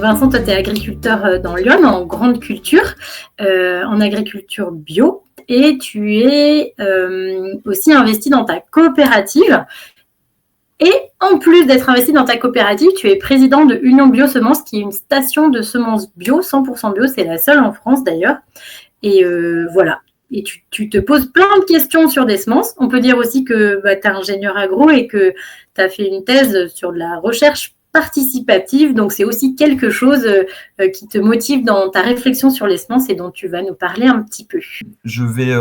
Vincent, toi, tu es agriculteur dans Lyon, en grande culture, en agriculture bio, et tu es aussi investi dans ta coopérative. Et en plus d'être investi dans ta coopérative, tu es président de Union Bio Semences, qui est une station de semences bio, 100% bio, c'est la seule en France d'ailleurs. Et voilà. Et tu te poses plein de questions sur des semences. On peut dire aussi que tu es ingénieur agro et que tu as fait une thèse sur de la recherche participative. Donc, c'est aussi quelque chose qui te motive dans ta réflexion sur les semences et dont tu vas nous parler un petit peu. Je vais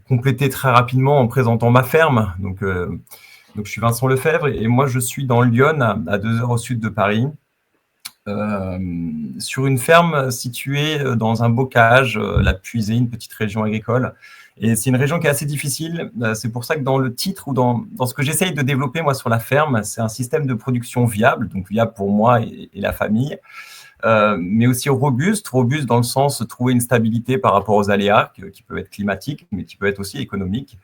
compléter très rapidement en présentant ma ferme. Donc, je suis Vincent Lefebvre et moi, je suis dans Lyon, à 2 heures au sud de Paris. Sur une ferme située dans un bocage, la Puisée, une petite région agricole. Et c'est une région qui est assez difficile. C'est pour ça que dans le titre ou dans ce que j'essaye de développer moi sur la ferme, c'est un système de production viable, donc viable pour moi et la famille, mais aussi robuste dans le sens de trouver une stabilité par rapport aux aléas qui peuvent être climatiques, mais qui peuvent être aussi économiques.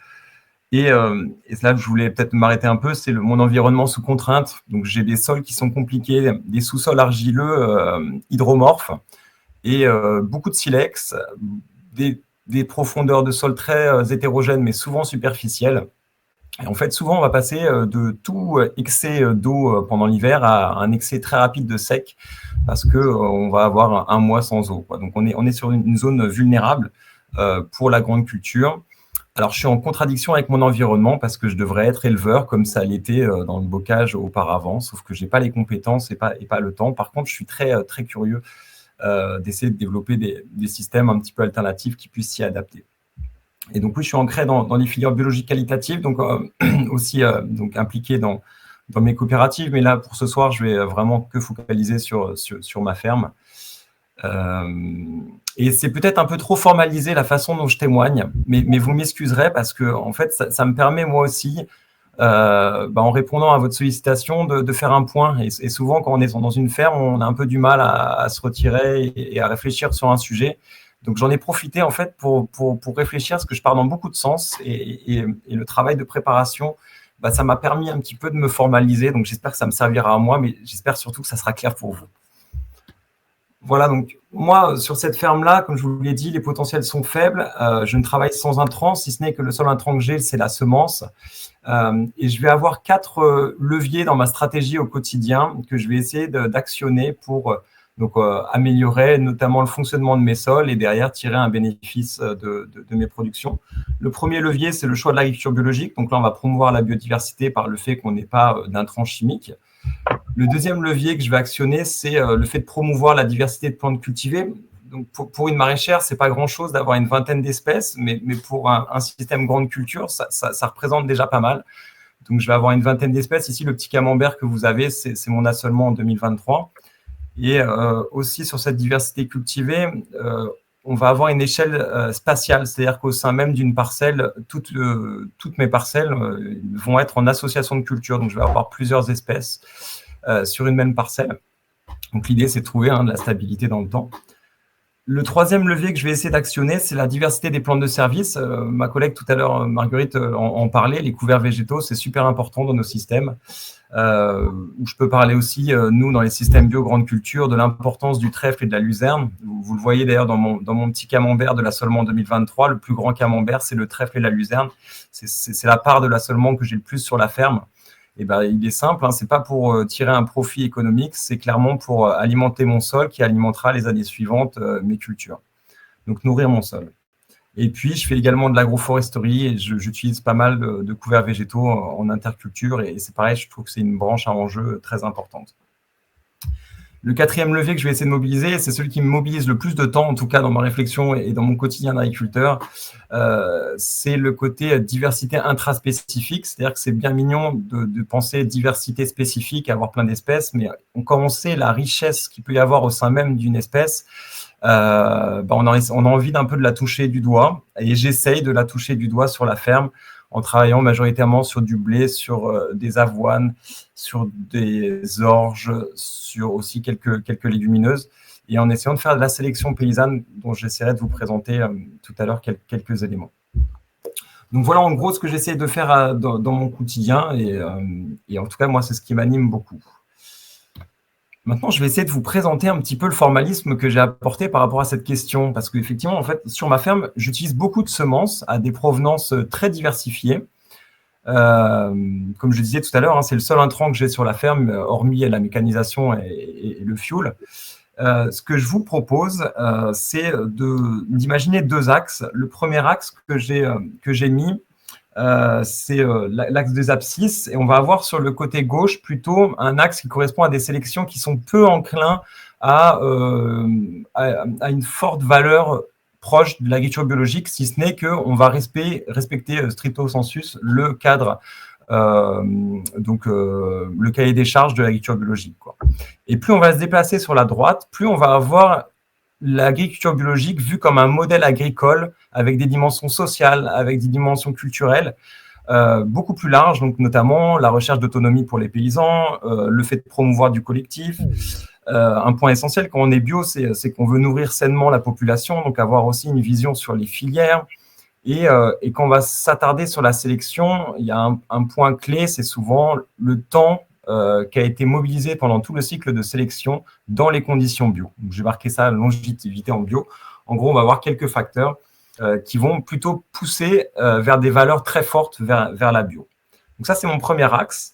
Et là, je voulais peut-être m'arrêter un peu, c'est mon environnement sous contrainte. Donc, j'ai des sols qui sont compliqués, des sous-sols argileux, hydromorphes, et beaucoup de silex, des profondeurs de sol très hétérogènes, mais souvent superficielles. Et en fait, souvent, on va passer de tout excès d'eau pendant l'hiver à un excès très rapide de sec, parce qu'on va avoir un mois sans eau, quoi. Donc, on est sur une zone vulnérable pour la grande culture. Alors, je suis en contradiction avec mon environnement parce que je devrais être éleveur comme ça l'était dans le bocage auparavant, sauf que je n'ai pas les compétences et pas le temps. Par contre, je suis très, très curieux d'essayer de développer des systèmes un petit peu alternatifs qui puissent s'y adapter. Et donc, oui, je suis ancré dans les filières biologiques qualitatives, donc aussi donc impliqué dans mes coopératives. Mais là, pour ce soir, je vais vraiment que focaliser sur ma ferme. Et c'est peut-être un peu trop formalisé la façon dont je témoigne, mais vous m'excuserez parce que en fait, ça me permet moi aussi, en répondant à votre sollicitation, de faire un point. Et souvent, quand on est dans une ferme, on a un peu du mal à se retirer et à réfléchir sur un sujet. Donc, j'en ai profité en fait pour réfléchir, parce que je pars dans beaucoup de sens et le travail de préparation, ça m'a permis un petit peu de me formaliser. Donc, j'espère que ça me servira à moi, mais j'espère surtout que ça sera clair pour vous. Voilà, donc moi, sur cette ferme-là, comme je vous l'ai dit, les potentiels sont faibles. Je ne travaille sans intrants, si ce n'est que le seul intrant que j'ai, c'est la semence. Et je vais avoir 4 leviers dans ma stratégie au quotidien que je vais essayer d'actionner pour améliorer notamment le fonctionnement de mes sols et derrière tirer un bénéfice de mes productions. Le premier levier, c'est le choix de l'agriculture biologique. Donc là, on va promouvoir la biodiversité par le fait qu'on n'ait pas d'intrants chimiques. Le deuxième levier que je vais actionner, c'est le fait de promouvoir la diversité de plantes cultivées. Donc pour une maraîchère, ce n'est pas grand-chose d'avoir une vingtaine d'espèces, mais pour un système grande culture, ça représente déjà pas mal. Donc, je vais avoir une vingtaine d'espèces. Ici, le petit camembert que vous avez, c'est mon assolement en 2023. Et aussi, sur cette diversité cultivée, on va avoir une échelle spatiale, c'est-à-dire qu'au sein même d'une parcelle, toutes mes parcelles vont être en association de culture. Donc, je vais avoir plusieurs espèces sur une même parcelle. Donc, l'idée, c'est de trouver de la stabilité dans le temps. Le troisième levier que je vais essayer d'actionner, c'est la diversité des plantes de service. Ma collègue tout à l'heure, Marguerite, en parlait. Les couverts végétaux, c'est super important dans nos systèmes. Je peux parler aussi, nous, dans les systèmes bio grande culture, de l'importance du trèfle et de la luzerne. Vous le voyez d'ailleurs dans mon petit camembert de l'assolement 2023. Le plus grand camembert, c'est le trèfle et la luzerne. C'est la part de l'assolement que j'ai le plus sur la ferme. Et il est simple, c'est pas pour tirer un profit économique, c'est clairement pour alimenter mon sol qui alimentera les années suivantes mes cultures. Donc, nourrir mon sol. Et puis, je fais également de l'agroforesterie et j'utilise pas mal de couverts végétaux en interculture. Et c'est pareil, je trouve que c'est une branche à enjeu très importante. Le quatrième levier que je vais essayer de mobiliser, c'est celui qui me mobilise le plus de temps, en tout cas dans ma réflexion et dans mon quotidien d'agriculteur, c'est le côté diversité intraspécifique. C'est-à-dire que c'est bien mignon de penser diversité spécifique, avoir plein d'espèces, mais quand on sait la richesse qu'il peut y avoir au sein même d'une espèce, on a envie d'un peu de la toucher du doigt. Et j'essaye de la toucher du doigt sur la ferme, en travaillant majoritairement sur du blé, sur des avoines, sur des orges, sur aussi quelques légumineuses, et en essayant de faire de la sélection paysanne dont j'essaierai de vous présenter tout à l'heure quelques éléments. Donc voilà en gros ce que j'essaie de faire dans mon quotidien, et en tout cas moi c'est ce qui m'anime beaucoup. Maintenant, je vais essayer de vous présenter un petit peu le formalisme que j'ai apporté par rapport à cette question, parce qu'effectivement, en fait, sur ma ferme, j'utilise beaucoup de semences à des provenances très diversifiées. Comme je disais tout à l'heure, hein, c'est le seul intrant que j'ai sur la ferme, hormis la mécanisation et le fuel. Ce que je vous propose, c'est d'imaginer deux axes. Le premier axe que j'ai mis, c'est l'axe des abscisses, et on va avoir sur le côté gauche plutôt un axe qui correspond à des sélections qui sont peu enclins à une forte valeur proche de l'agriculture biologique, si ce n'est qu'on va respecter stricto sensus le cadre, le cahier des charges de l'agriculture biologique, quoi. Et plus on va se déplacer sur la droite, plus on va avoir l'agriculture biologique vue comme un modèle agricole avec des dimensions sociales, avec des dimensions culturelles beaucoup plus larges, donc notamment la recherche d'autonomie pour les paysans, le fait de promouvoir du collectif. Un point essentiel quand on est bio, c'est qu'on veut nourrir sainement la population, donc avoir aussi une vision sur les filières. Et quand on va s'attarder sur la sélection, il y a un point clé, c'est souvent le temps qui a été mobilisé pendant tout le cycle de sélection dans les conditions bio. J'ai marqué ça, longévité en bio. En gros, on va avoir quelques facteurs qui vont plutôt pousser vers des valeurs très fortes vers la bio. Donc ça, c'est mon premier axe.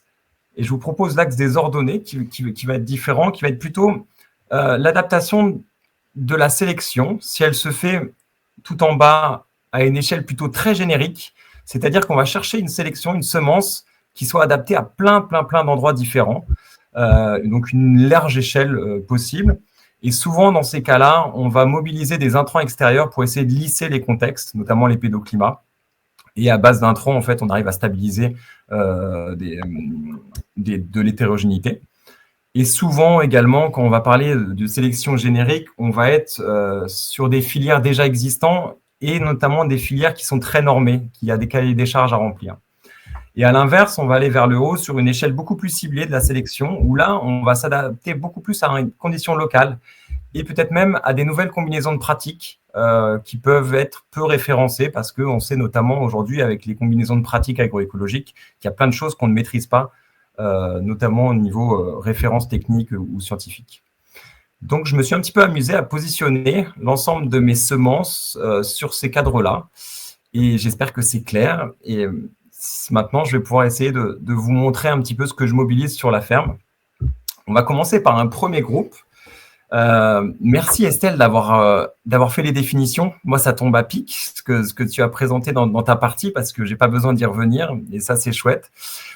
Et je vous propose l'axe des ordonnées qui va être différent, qui va être plutôt l'adaptation de la sélection, si elle se fait tout en bas à une échelle plutôt très générique, c'est-à-dire qu'on va chercher une sélection, une semence qui soit adaptée à plein d'endroits différents, donc une large échelle possible. Et souvent, dans ces cas-là, on va mobiliser des intrants extérieurs pour essayer de lisser les contextes, notamment les pédoclimats. Et à base d'intrants, en fait, on arrive à stabiliser de l'hétérogénéité. Et souvent également, quand on va parler de sélection générique, on va être sur des filières déjà existantes et notamment des filières qui sont très normées, qui a des cahiers des charges à remplir. Et à l'inverse, on va aller vers le haut sur une échelle beaucoup plus ciblée de la sélection, où là, on va s'adapter beaucoup plus à une condition locale et peut-être même à des nouvelles combinaisons de pratiques qui peuvent être peu référencées, parce qu'on sait notamment aujourd'hui avec les combinaisons de pratiques agroécologiques qu'il y a plein de choses qu'on ne maîtrise pas, notamment au niveau référence technique ou scientifique. Donc, je me suis un petit peu amusé à positionner l'ensemble de mes semences sur ces cadres-là, et j'espère que c'est clair. Et maintenant, je vais pouvoir essayer de vous montrer un petit peu ce que je mobilise sur la ferme. On va commencer par un premier groupe. Merci Estelle d'avoir fait les définitions. Moi, ça tombe à pic, ce que tu as présenté dans ta partie, parce que je n'ai pas besoin d'y revenir, et ça, c'est chouette.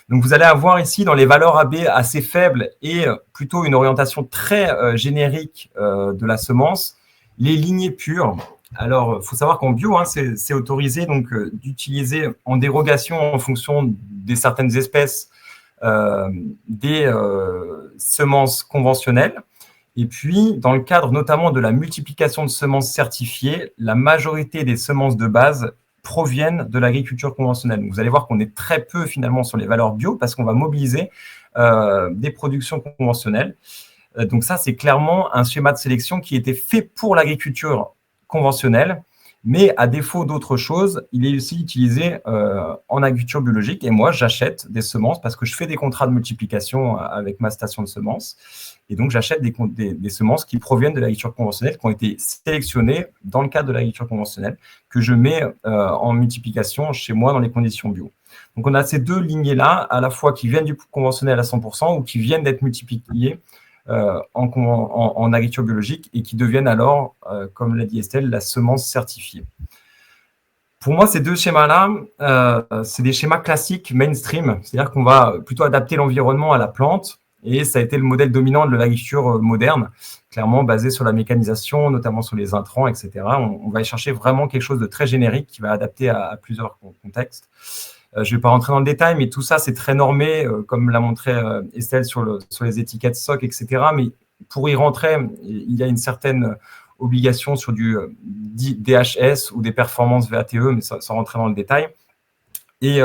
Donc, vous allez avoir ici, dans les valeurs AB assez faibles et plutôt une orientation très générique de la semence, les lignées pures. Alors, il faut savoir qu'en bio, c'est autorisé d'utiliser en dérogation en fonction des certaines espèces des semences conventionnelles. Et puis, dans le cadre notamment de la multiplication de semences certifiées, la majorité des semences de base proviennent de l'agriculture conventionnelle. Donc, vous allez voir qu'on est très peu finalement sur les valeurs bio parce qu'on va mobiliser des productions conventionnelles. Donc ça, c'est clairement un schéma de sélection qui était fait pour l'agriculture conventionnelle, mais à défaut d'autre chose, il est aussi utilisé en agriculture biologique. Et moi, j'achète des semences parce que je fais des contrats de multiplication avec ma station de semences. Et donc, j'achète des semences qui proviennent de l'agriculture conventionnelle, qui ont été sélectionnées dans le cadre de l'agriculture conventionnelle, que je mets en multiplication chez moi dans les conditions bio. Donc, on a ces deux lignées-là, à la fois qui viennent du conventionnel à 100% ou qui viennent d'être multipliées en agriculture biologique et qui deviennent alors, comme l'a dit Estelle, la semence certifiée. Pour moi, ces deux schémas-là, c'est des schémas classiques mainstream, c'est-à-dire qu'on va plutôt adapter l'environnement à la plante. Et ça a été le modèle dominant de l'agriculture moderne, clairement basé sur la mécanisation, notamment sur les intrants, etc. On va y chercher vraiment quelque chose de très générique qui va adapter à plusieurs contextes. Je ne vais pas rentrer dans le détail, mais tout ça, c'est très normé, comme l'a montré Estelle sur les étiquettes SOC, etc. Mais pour y rentrer, il y a une certaine obligation sur du DHS ou des performances VATE, mais sans rentrer dans le détail. Et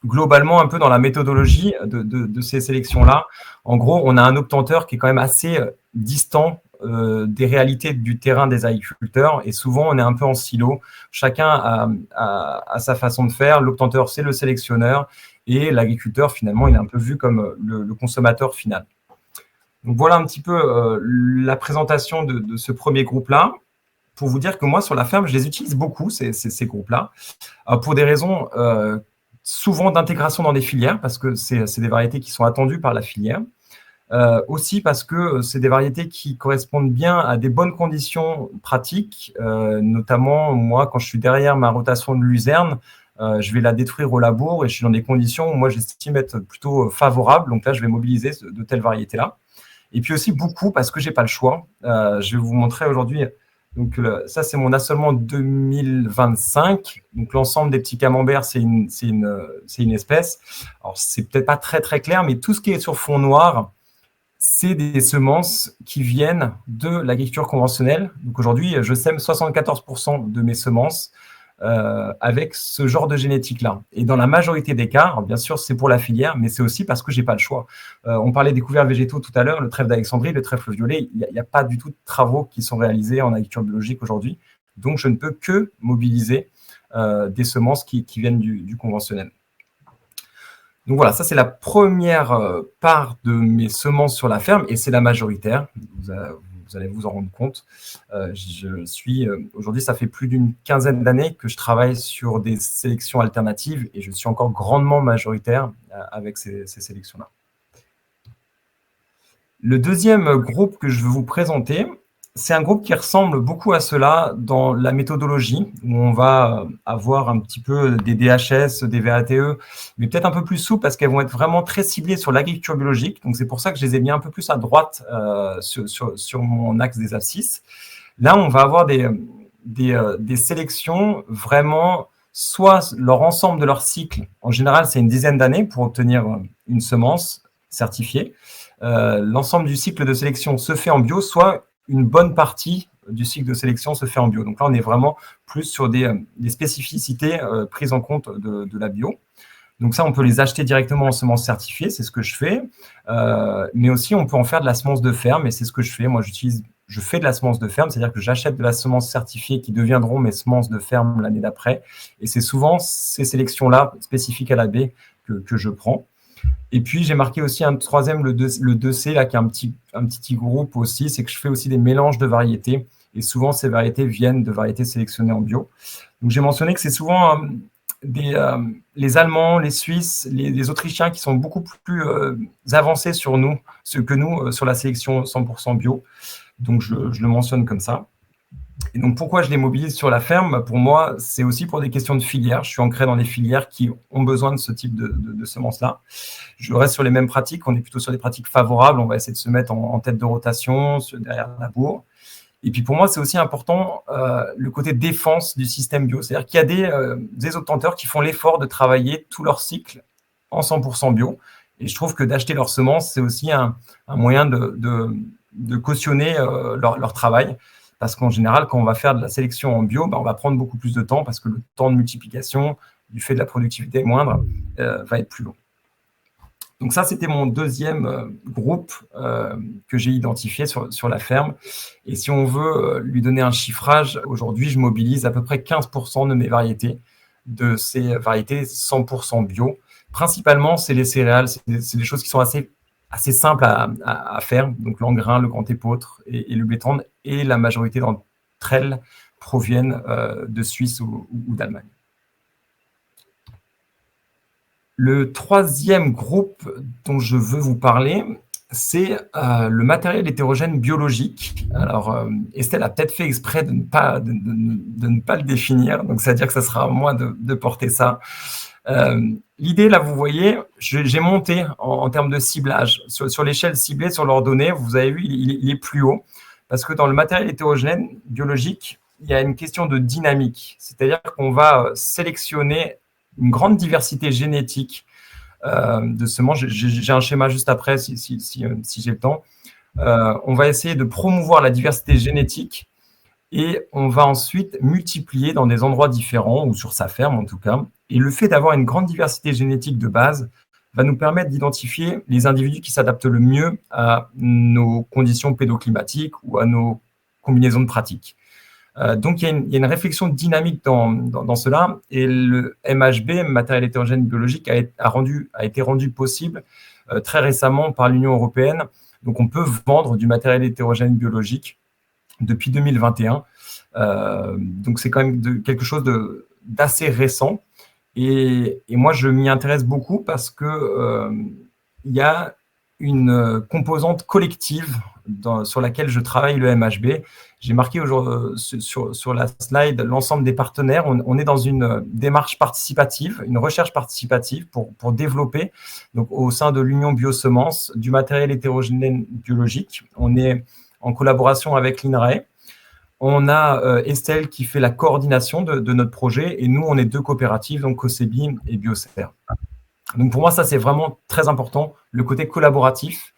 globalement, un peu dans la méthodologie de ces sélections-là, en gros, on a un obtenteur qui est quand même assez distant des réalités du terrain des agriculteurs, et souvent, on est un peu en silo. Chacun a sa façon de faire. L'obtenteur, c'est le sélectionneur, et l'agriculteur, finalement, il est un peu vu comme le consommateur final. Donc voilà un petit peu la présentation de ce premier groupe-là. Pour vous dire que moi, sur la ferme, je les utilise beaucoup, ces groupes-là, pour des raisons souvent d'intégration dans des filières, parce que c'est des variétés qui sont attendues par la filière. Aussi parce que c'est des variétés qui correspondent bien à des bonnes conditions pratiques, notamment moi, quand je suis derrière ma rotation de luzerne, je vais la détruire au labour et je suis dans des conditions où moi j'estime être plutôt favorable. Donc là, je vais mobiliser de telles variétés-là. Et puis aussi beaucoup parce que j'ai pas le choix. Je vais vous montrer aujourd'hui. Donc ça, c'est mon assolement 2025. Donc l'ensemble des petits camemberts, c'est une espèce. Alors c'est peut-être pas très très clair, mais tout ce qui est sur fond noir, c'est des semences qui viennent de l'agriculture conventionnelle. Donc aujourd'hui, je sème 74% de mes semences avec ce genre de génétique-là. Et dans la majorité des cas, alors bien sûr, c'est pour la filière, mais c'est aussi parce que j'ai pas le choix. On parlait des couverts végétaux tout à l'heure, le trèfle d'Alexandrie, le trèfle violet, il n'y a pas du tout de travaux qui sont réalisés en agriculture biologique aujourd'hui. Donc, je ne peux que mobiliser des semences qui viennent du conventionnel. Donc voilà, ça c'est la première part de mes semences sur la ferme et c'est la majoritaire. Vous allez vous en rendre compte. Aujourd'hui, ça fait plus d'une quinzaine d'années que je travaille sur des sélections alternatives et je suis encore grandement majoritaire avec ces sélections-là. Le deuxième groupe que je veux vous présenter, c'est un groupe qui ressemble beaucoup à cela dans la méthodologie, où on va avoir un petit peu des DHS, des VATE, mais peut-être un peu plus souples parce qu'elles vont être vraiment très ciblées sur l'agriculture biologique. Donc, c'est pour ça que je les ai mis un peu plus à droite sur mon axe des abscisses. Là, on va avoir des sélections vraiment, soit leur ensemble de leur cycle, en général, c'est une dizaine d'années pour obtenir une semence certifiée. L'ensemble du cycle de sélection se fait en bio, soit une bonne partie du cycle de sélection se fait en bio. Donc là, on est vraiment plus sur des spécificités prises en compte de la bio. Donc ça, on peut les acheter directement en semences certifiées, c'est ce que je fais. Mais aussi, on peut en faire de la semence de ferme, et c'est ce que je fais. Moi, je fais de la semence de ferme, c'est-à-dire que j'achète de la semence certifiée qui deviendront mes semences de ferme l'année d'après. Et c'est souvent ces sélections-là, spécifiques à la baie, que je prends. Et puis, j'ai marqué aussi un troisième, le 2C, là, qui est un petit groupe aussi, c'est que je fais aussi des mélanges de variétés. Et souvent, ces variétés viennent de variétés sélectionnées en bio. Donc, j'ai mentionné que c'est souvent les Allemands, les Suisses, les Autrichiens qui sont beaucoup plus avancés sur nous, que nous, sur la sélection 100% bio. Donc, je le mentionne comme ça. Et donc, pourquoi je les mobilise sur la ferme? Pour moi, c'est aussi pour des questions de filière. Je suis ancré dans les filières qui ont besoin de ce type de semences-là. Je reste sur les mêmes pratiques. On est plutôt sur des pratiques favorables. On va essayer de se mettre en tête de rotation, derrière la bourre. Et puis, pour moi, c'est aussi important le côté défense du système bio. C'est-à-dire qu'il y a des obtenteurs qui font l'effort de travailler tout leur cycle en 100% bio. Et je trouve que d'acheter leurs semences, c'est aussi un moyen de cautionner leur travail. Parce qu'en général, quand on va faire de la sélection en bio, on va prendre beaucoup plus de temps parce que le temps de multiplication, du fait de la productivité moindre, va être plus long. Donc ça, c'était mon deuxième groupe que j'ai identifié sur la ferme. Et si on veut lui donner un chiffrage, aujourd'hui, je mobilise à peu près 15% de mes variétés, de ces variétés 100% bio. Principalement, c'est les céréales, c'est des choses qui sont assez simple à faire, donc l'engrain, le grand épeautre et le blé tendre, et la majorité d'entre elles proviennent de Suisse ou d'Allemagne. Le troisième groupe dont je veux vous parler, c'est le matériel hétérogène biologique. Alors, Estelle a peut-être fait exprès de ne pas le définir, donc ça veut dire que ça sera à moi de porter ça. L'idée, là, vous voyez, j'ai monté en termes de ciblage. Sur l'échelle ciblée, sur l'ordonnée, vous avez vu, il est plus haut. Parce que dans le matériel hétérogène biologique, il y a une question de dynamique. C'est-à-dire qu'on va sélectionner une grande diversité génétique de semences. J'ai un schéma juste après, si j'ai le temps. On va essayer de promouvoir la diversité génétique et on va ensuite multiplier dans des endroits différents, ou sur sa ferme en tout cas. Et le fait d'avoir une grande diversité génétique de base va nous permettre d'identifier les individus qui s'adaptent le mieux à nos conditions pédoclimatiques ou à nos combinaisons de pratiques. Donc, il y a une réflexion dynamique dans cela, et le MHB, matériel hétérogène biologique, a été rendu possible très récemment par l'Union européenne Donc, on peut vendre du matériel hétérogène biologique depuis 2021. Donc, c'est quand même quelque chose d'assez récent. Et moi, je m'y intéresse beaucoup parce que il y a une composante collective sur laquelle je travaille le MHB. J'ai marqué sur la slide l'ensemble des partenaires. On est dans une démarche participative, une recherche participative pour développer, donc, au sein de l'Union Biosemences, du matériel hétérogène biologique. On est en collaboration avec l'INRAE. On a Estelle qui fait la coordination de notre projet et nous, on est 2 coopératives, donc Cosebi et Biocer. Donc, pour moi, ça, c'est vraiment très important, le côté collaboratif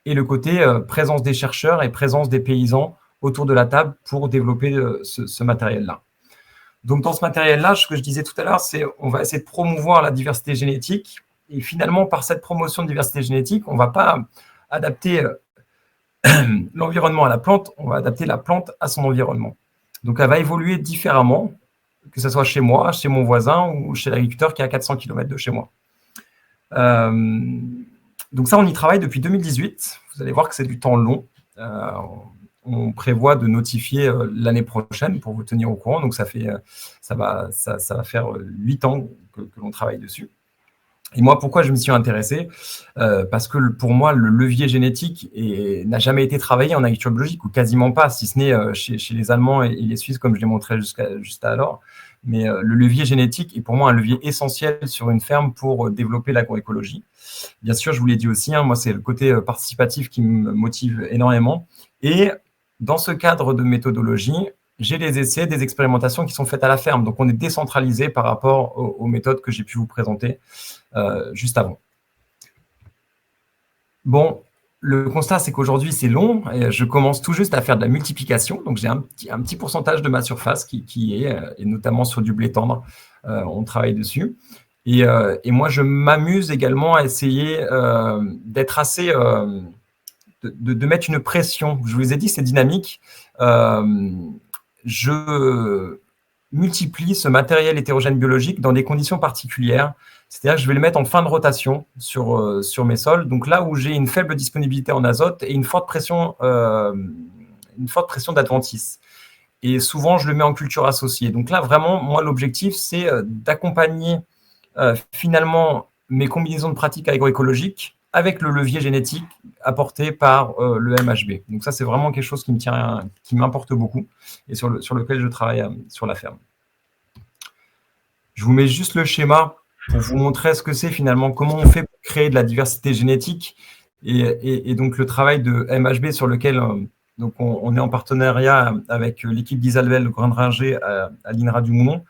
et le côté présence des chercheurs et présence des paysans autour de la table pour développer ce matériel-là. Donc, dans ce matériel-là, ce que je disais tout à l'heure, c'est on va essayer de promouvoir la diversité génétique et finalement, par cette promotion de diversité génétique, on ne va pas adapter l'environnement à la plante, on va adapter la plante à son environnement. Donc, elle va évoluer différemment, que ce soit chez moi, chez mon voisin ou chez l'agriculteur qui est à 400 km de chez moi. Donc ça, on y travaille depuis 2018. Vous allez voir que c'est du temps long. On prévoit de notifier l'année prochaine pour vous tenir au courant. Donc, ça va faire 8 ans que l'on travaille dessus. Et moi, pourquoi je m'y suis intéressé? Parce que pour moi, le levier génétique n'a jamais été travaillé en agriculture biologique, ou quasiment pas, si ce n'est chez les Allemands et les Suisses, comme je l'ai montré juste alors. Mais le levier génétique est pour moi un levier essentiel sur une ferme pour développer l'agroécologie. Bien sûr, je vous l'ai dit aussi, moi, c'est le côté participatif qui me motive énormément. Et dans ce cadre de méthodologie, j'ai des essais, des expérimentations qui sont faites à la ferme. Donc, on est décentralisé par rapport aux méthodes que j'ai pu vous présenter juste avant. Bon, le constat, c'est qu'aujourd'hui, c'est long. Et je commence tout juste à faire de la multiplication. Donc, j'ai un petit pourcentage de ma surface qui est, et notamment sur du blé tendre, on travaille dessus. Et moi, je m'amuse également à essayer d'être assez... de mettre une pression. Je vous ai dit, c'est dynamique. Je multiplie ce matériel hétérogène biologique dans des conditions particulières. C'est-à-dire que je vais le mettre en fin de rotation sur mes sols. Donc là où j'ai une faible disponibilité en azote et une forte pression d'adventice. Et souvent, je le mets en culture associée. Donc là, vraiment, moi, l'objectif, c'est d'accompagner finalement mes combinaisons de pratiques agroécologiques avec le levier génétique apporté par le MHB. Donc ça, c'est vraiment quelque chose qui m'importe beaucoup et sur lequel je travaille sur la ferme. Je vous mets juste le schéma pour vous montrer ce que c'est finalement, comment on fait pour créer de la diversité génétique et donc le travail de MHB sur lequel donc on est en partenariat avec l'équipe d'Isalvel, le Grand Ringer à l'INRA du Moulon.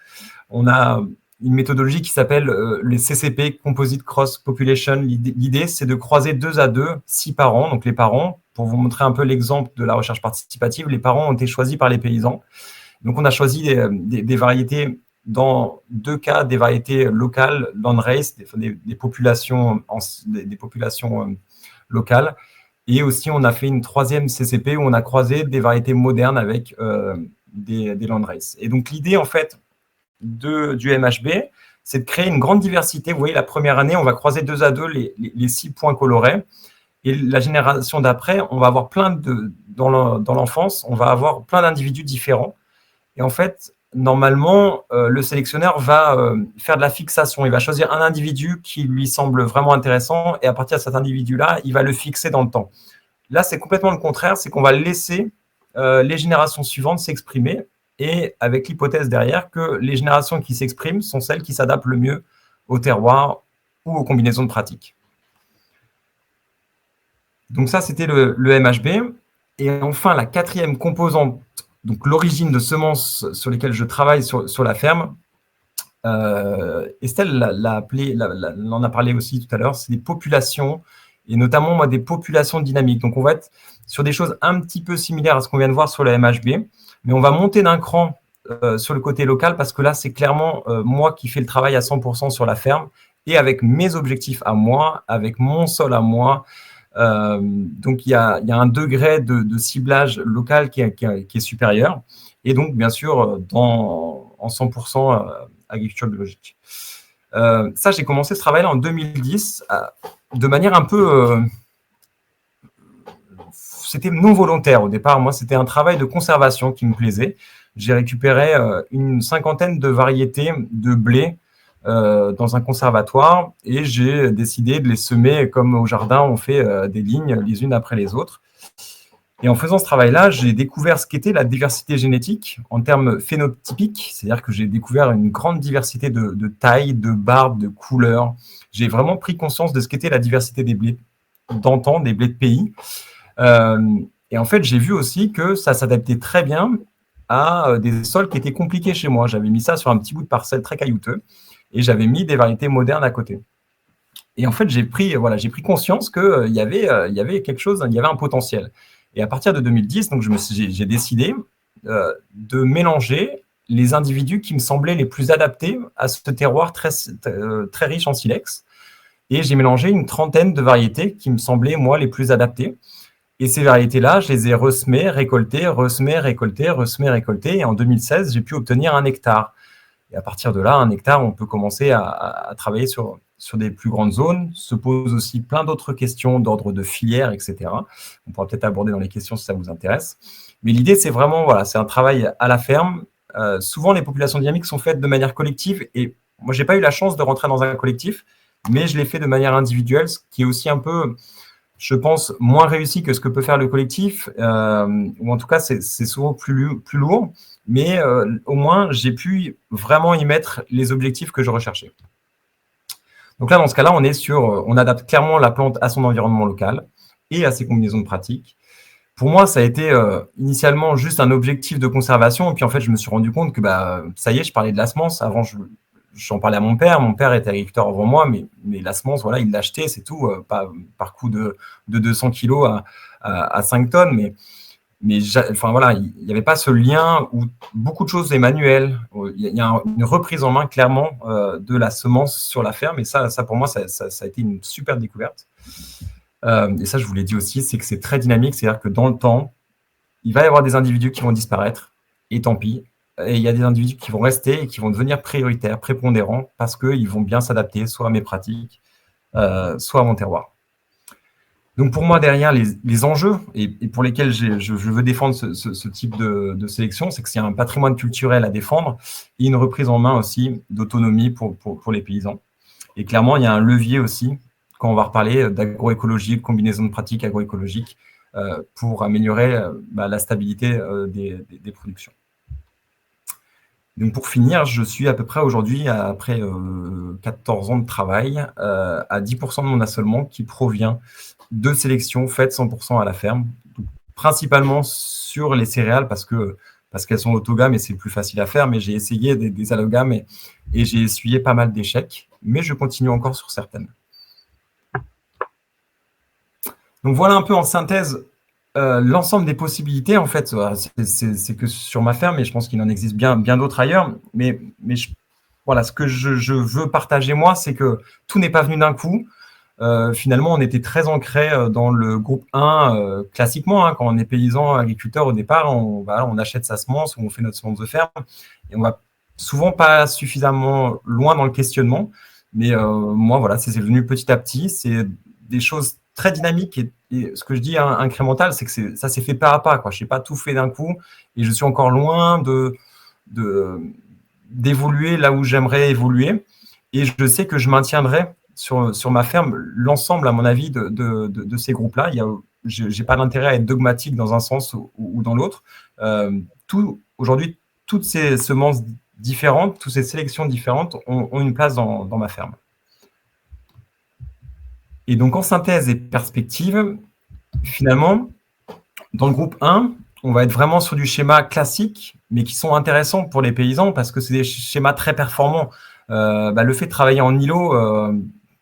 On a une méthodologie qui s'appelle les CCP, Composite Cross Population. L'idée, c'est de croiser 2 à 2, 6 parents. Donc, les parents, pour vous montrer un peu l'exemple de la recherche participative, les parents ont été choisis par les paysans. Donc, on a choisi des variétés, dans 2 cas, des variétés locales, landrace, des populations locales. Et aussi, on a fait une 3e CCP où on a croisé des variétés modernes avec des landrace. Et donc, l'idée, en fait, du MHB, c'est de créer une grande diversité. Vous voyez, la première année, on va croiser 2 à 2 les 6 points colorés. Et la génération d'après, on va avoir dans l'enfance, on va avoir plein d'individus différents. Et en fait, normalement, le sélectionneur va faire de la fixation. Il va choisir un individu qui lui semble vraiment intéressant et à partir de cet individu-là, il va le fixer dans le temps. Là, c'est complètement le contraire, c'est qu'on va laisser les générations suivantes s'exprimer et avec l'hypothèse derrière que les générations qui s'expriment sont celles qui s'adaptent le mieux au terroir ou aux combinaisons de pratiques. Donc ça, c'était le MHB. Et enfin, la 4e composante, donc l'origine de semences sur lesquelles je travaille sur la ferme, Estelle en a parlé aussi tout à l'heure, c'est des populations, et notamment moi, des populations dynamiques. Donc on va être sur des choses un petit peu similaires à ce qu'on vient de voir sur le MHB, mais on va monter d'un cran sur le côté local parce que là, c'est clairement moi qui fais le travail à 100% sur la ferme et avec mes objectifs à moi, avec mon sol à moi. Donc, il y a un degré de ciblage local qui est supérieur et donc, bien sûr, en 100% agriculture biologique. Ça, j'ai commencé ce travail-là en 2010 de manière un peu c'était non volontaire au départ. Moi, c'était un travail de conservation qui me plaisait. J'ai récupéré une 50aine de variétés de blé dans un conservatoire et j'ai décidé de les semer comme au jardin, on fait des lignes les unes après les autres. Et en faisant ce travail-là, j'ai découvert ce qu'était la diversité génétique en termes phénotypiques, c'est-à-dire que j'ai découvert une grande diversité de tailles, de barbes, de couleurs. J'ai vraiment pris conscience de ce qu'était la diversité des blés d'antan, des blés de pays. Et en fait, j'ai vu aussi que ça s'adaptait très bien à des sols qui étaient compliqués chez moi. J'avais mis ça sur un petit bout de parcelle très caillouteux et j'avais mis des variétés modernes à côté. Et en fait, j'ai pris conscience qu'il y avait quelque chose, il y avait un potentiel. Et à partir de 2010, donc j'ai décidé de mélanger les individus qui me semblaient les plus adaptés à ce terroir très riche en silex. Et j'ai mélangé une 30aine de variétés qui me semblaient, moi, les plus adaptées. Et ces variétés-là, je les ai ressemées, récoltées, ressemées, récoltées, ressemées, récoltées. Et en 2016, j'ai pu obtenir un hectare. Et à partir de là, un hectare, on peut commencer à travailler sur des plus grandes zones. Se posent aussi plein d'autres questions d'ordre de filière, etc. On pourra peut-être aborder dans les questions si ça vous intéresse. Mais l'idée, c'est vraiment, voilà, c'est un travail à la ferme. Souvent, les populations dynamiques sont faites de manière collective. Et moi, je n'ai pas eu la chance de rentrer dans un collectif, mais je l'ai fait de manière individuelle, ce qui est aussi un peu, je pense, moins réussi que ce que peut faire le collectif, ou en tout cas, c'est souvent plus lourd, mais au moins, j'ai pu vraiment y mettre les objectifs que je recherchais. Donc là, dans ce cas-là, on adapte clairement la plante à son environnement local et à ses combinaisons de pratiques. Pour moi, ça a été initialement juste un objectif de conservation, et puis en fait, je me suis rendu compte que ça y est, je parlais de la semence. Avant, j'en parlais à mon père. Mon père était agriculteur avant moi, mais la semence, voilà, il l'achetait, c'est tout, pas par coût de 200 kilos à 5 tonnes. Mais enfin, voilà, il n'y avait pas ce lien où beaucoup de choses est manuel. Il y a une reprise en main, clairement, de la semence sur la ferme. Et ça pour moi, ça a été une super découverte. Et ça, je vous l'ai dit aussi, c'est que c'est très dynamique. C'est-à-dire que dans le temps, il va y avoir des individus qui vont disparaître, et tant pis. Et il y a des individus qui vont rester et qui vont devenir prioritaires, prépondérants, parce qu'ils vont bien s'adapter soit à mes pratiques, soit à mon terroir. Donc pour moi, derrière les enjeux, et pour lesquels je veux défendre ce type de sélection, c'est que c'est un patrimoine culturel à défendre et une reprise en main aussi d'autonomie pour les paysans. Et clairement, il y a un levier aussi, quand on va reparler d'agroécologie, de combinaison de pratiques agroécologiques, pour améliorer la stabilité des productions. Donc pour finir, je suis à peu près aujourd'hui, après 14 ans de travail, à 10% de mon assolement qui provient de sélections faites 100% à la ferme, donc, principalement sur les céréales parce qu'elles sont autogames et c'est plus facile à faire, mais j'ai essayé des allogames et j'ai essuyé pas mal d'échecs, mais je continue encore sur certaines. Donc voilà un peu en synthèse l'ensemble des possibilités, en fait, c'est que sur ma ferme, et je pense qu'il en existe bien d'autres ailleurs, mais voilà, ce que je veux partager, moi, c'est que tout n'est pas venu d'un coup. Finalement, on était très ancré dans le groupe 1, classiquement, quand on est paysan, agriculteur, au départ, on achète sa semence ou on fait notre semence de ferme, et on va souvent pas suffisamment loin dans le questionnement, mais moi, voilà, c'est venu petit à petit, c'est des choses très dynamiques, et ce que je dis incrémental, c'est que ça s'est fait pas à pas, quoi. Je n'ai pas tout fait d'un coup, et je suis encore loin d'évoluer là où j'aimerais évoluer, et je sais que je maintiendrai sur ma ferme l'ensemble, à mon avis, de ces groupes-là. Je n'ai pas d'intérêt à être dogmatique dans un sens ou dans l'autre. Aujourd'hui, toutes ces semences différentes, toutes ces sélections différentes ont une place dans ma ferme. Et donc, en synthèse et perspective, finalement, dans le groupe 1, on va être vraiment sur du schéma classique, mais qui sont intéressants pour les paysans parce que c'est des schémas très performants. Le fait de travailler en îlot,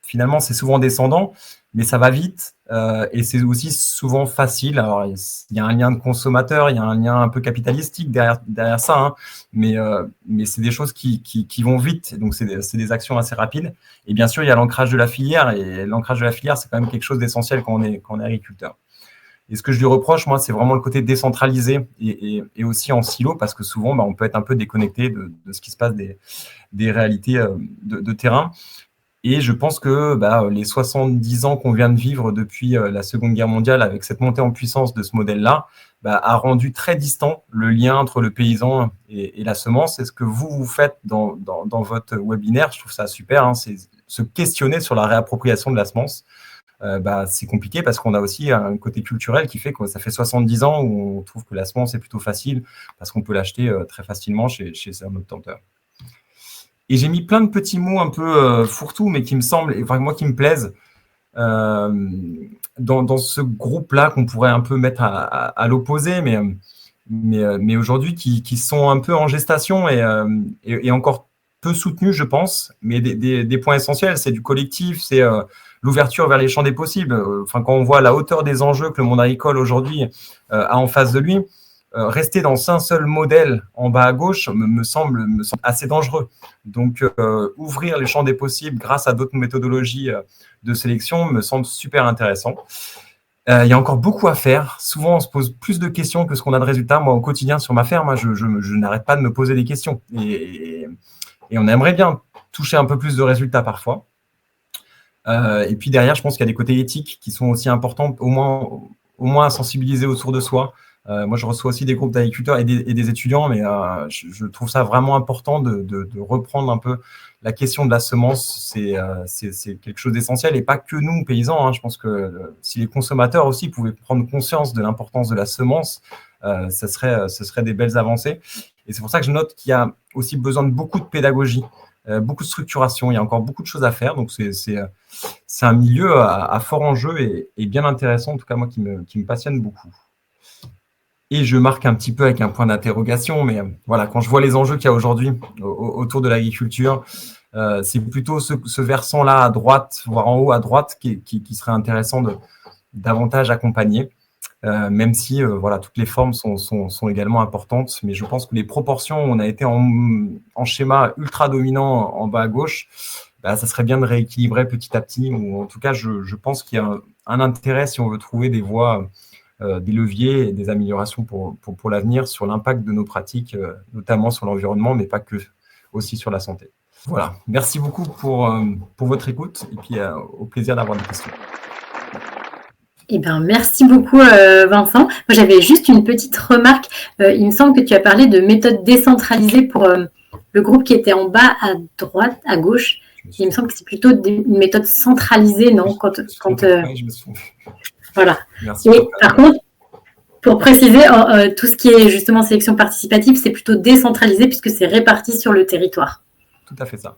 finalement, c'est souvent descendant, mais ça va vite et c'est aussi souvent facile. Alors, il y a un lien de consommateur, il y a un lien un peu capitalistique derrière ça, hein, mais c'est des choses qui vont vite, donc c'est des actions assez rapides. Et bien sûr, il y a l'ancrage de la filière, et l'ancrage de la filière, c'est quand même quelque chose d'essentiel quand on est agriculteur. Et ce que je lui reproche, moi, c'est vraiment le côté décentralisé et aussi en silo, parce que souvent, on peut être un peu déconnecté de ce qui se passe des réalités de terrain. Et je pense que les 70 ans qu'on vient de vivre depuis la Seconde Guerre mondiale avec cette montée en puissance de ce modèle-là, a rendu très distant le lien entre le paysan et la semence. C'est ce que vous faites dans votre webinaire. Je trouve ça super, hein, c'est se questionner sur la réappropriation de la semence. C'est compliqué parce qu'on a aussi un côté culturel qui fait que ça fait 70 ans où on trouve que la semence est plutôt facile parce qu'on peut l'acheter très facilement chez un obtenteur. Et j'ai mis plein de petits mots un peu fourre-tout, mais qui me semblent, enfin moi qui me plaisent, dans ce groupe-là qu'on pourrait un peu mettre à l'opposé, mais aujourd'hui qui sont un peu en gestation et encore peu soutenus, je pense, mais des points essentiels, c'est du collectif, c'est l'ouverture vers les champs des possibles. Enfin, quand on voit la hauteur des enjeux que le monde agricole aujourd'hui a en face de lui, rester dans un seul modèle en bas à gauche me semble assez dangereux. Donc, ouvrir les champs des possibles grâce à d'autres méthodologies de sélection me semble super intéressant. Il y a encore beaucoup à faire. Souvent, on se pose plus de questions que ce qu'on a de résultats. Moi, au quotidien, sur ma ferme, je n'arrête pas de me poser des questions. Et on aimerait bien toucher un peu plus de résultats parfois. Et puis derrière, je pense qu'il y a des côtés éthiques qui sont aussi importants, au moins à sensibiliser autour de soi. Moi, je reçois aussi des groupes d'agriculteurs et des étudiants, mais je trouve ça vraiment important de reprendre un peu la question de la semence. C'est quelque chose d'essentiel, et pas que nous, paysans. Hein. Je pense que si les consommateurs aussi pouvaient prendre conscience de l'importance de la semence, ce serait des belles avancées. Et c'est pour ça que je note qu'il y a aussi besoin de beaucoup de pédagogie, beaucoup de structuration. Il y a encore beaucoup de choses à faire. Donc, c'est un milieu à fort enjeu et bien intéressant, en tout cas moi qui me passionne beaucoup. Et je marque un petit peu avec un point d'interrogation, mais voilà, quand je vois les enjeux qu'il y a aujourd'hui autour de l'agriculture, c'est plutôt ce versant-là à droite, voire en haut à droite, qui serait intéressant de davantage accompagner, même si voilà, toutes les formes sont également importantes. Mais je pense que les proportions, on a été en schéma ultra dominant en bas à gauche, ça serait bien de rééquilibrer petit à petit, ou en tout cas, je pense qu'il y a un intérêt si on veut trouver des voies, des leviers et des améliorations pour l'avenir sur l'impact de nos pratiques, notamment sur l'environnement, mais pas que, aussi sur la santé. Voilà, merci beaucoup pour votre écoute et puis au plaisir d'avoir des questions. Eh ben, merci beaucoup, Vincent. Moi, j'avais juste une petite remarque. Il me semble que tu as parlé de méthode décentralisée pour le groupe qui était en bas à droite, à gauche. Il me semble que c'est plutôt une méthode centralisée, non ? Je me suis trompé. Voilà. Merci. Et par contre, pour préciser, tout ce qui est justement sélection participative, c'est plutôt décentralisé puisque c'est réparti sur le territoire. Tout à fait ça.